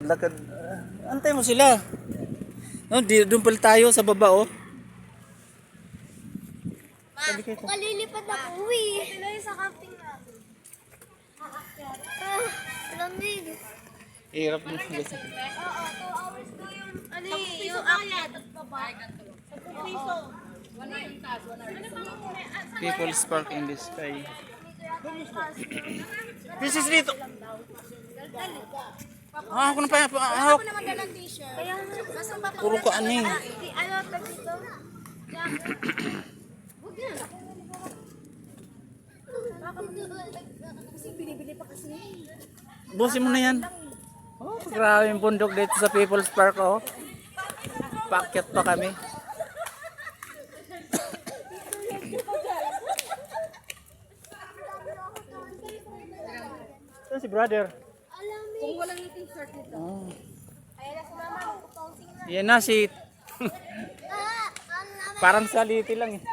Lakad. Antay mo sila. No, doon pala tayo sa baba oh. Kalilipad na po eh. Ito yung sa camping namin. Lamig. Hirap din. Oo, 2 hours daw yung ano eh, yung akyat at baba. 10 piso. People's Park in the Sky. This is dito. Ah, ako na pa. Ako naman dalang t-shirt. Kaya nasa baba. Puro ka ano eh. Ano tag dito? Huwag yan. Kasi binibili pa kasi. Busin mo na yan. Oh, grabe yung bundok dito sa People's Park oh. Paakyat pa kami. Saan si brother? Kung walang t-shirt nito. Oh. Kaya na si mama, magpapaunsing na. Yan na si... Parang saliti lang eh.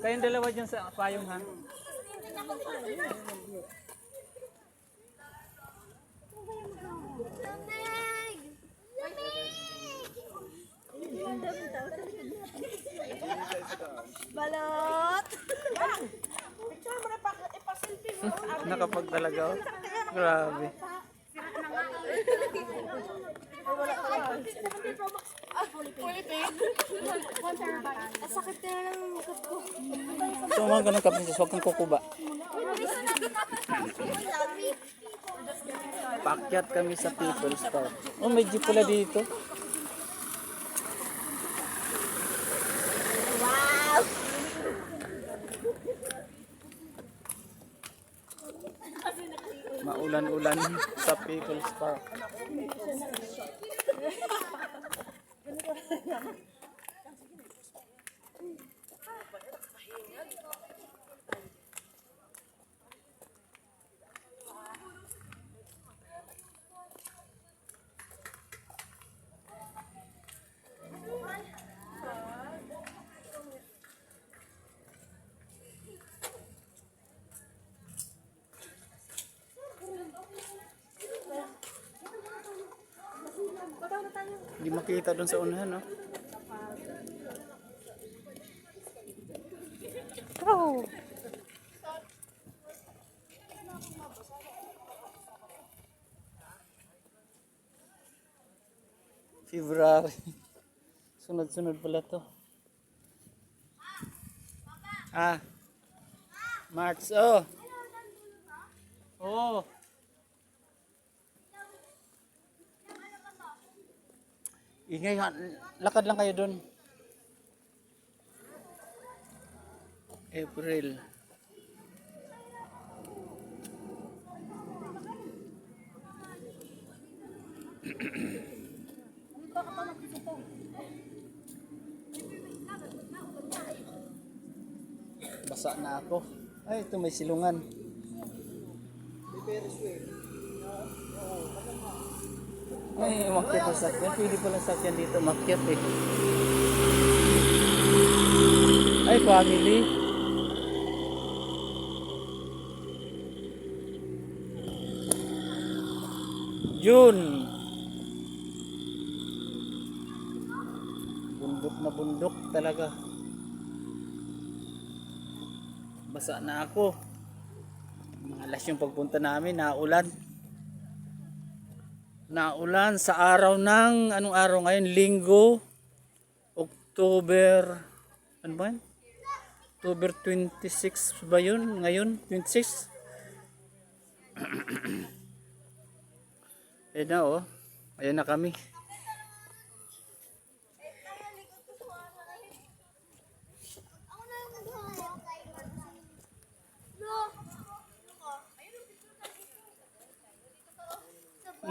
Kayong dalawa dyan sa payong ha. Lamig! Balot! Nakapag talaga oh. Grabe. Sakit na lang ang mukha ko. So mga ganun kapintas, huwag kang kukuba. Paakyat kami sa People's Park. Oh, may jeep pala dito. Maulan-ulan sa People's Park. Hindi makita doon sa unahan, no? Oh. February. Sunod-sunod pala to. Ah. March. Oh. Oh. Ingay, lakad lang kayo doon. April. Basa na ako. Ay, ito may silungan. Ay, umakyat ang sakyan. Pwede pala sakyan dito. Umakyat eh. Ay, family. June. Bundok na bundok talaga. Basa na ako. Mga alas yung pagpunta namin, naulan. Naulan sa araw ng, anong araw ngayon? Linggo, October, ano ba yun? October 26 ba yun? Ngayon, 26? Ayan na oh. Ayan na kami.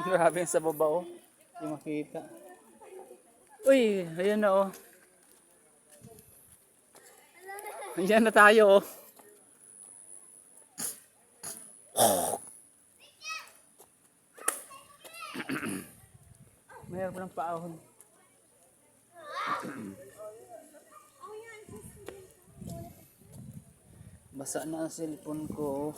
Grabe sa baba oh. Hindi makita. Uy, ayan na oh. Ayan na tayo oh. Mayroon pa ng paahon. Basa na ang cellphone ko.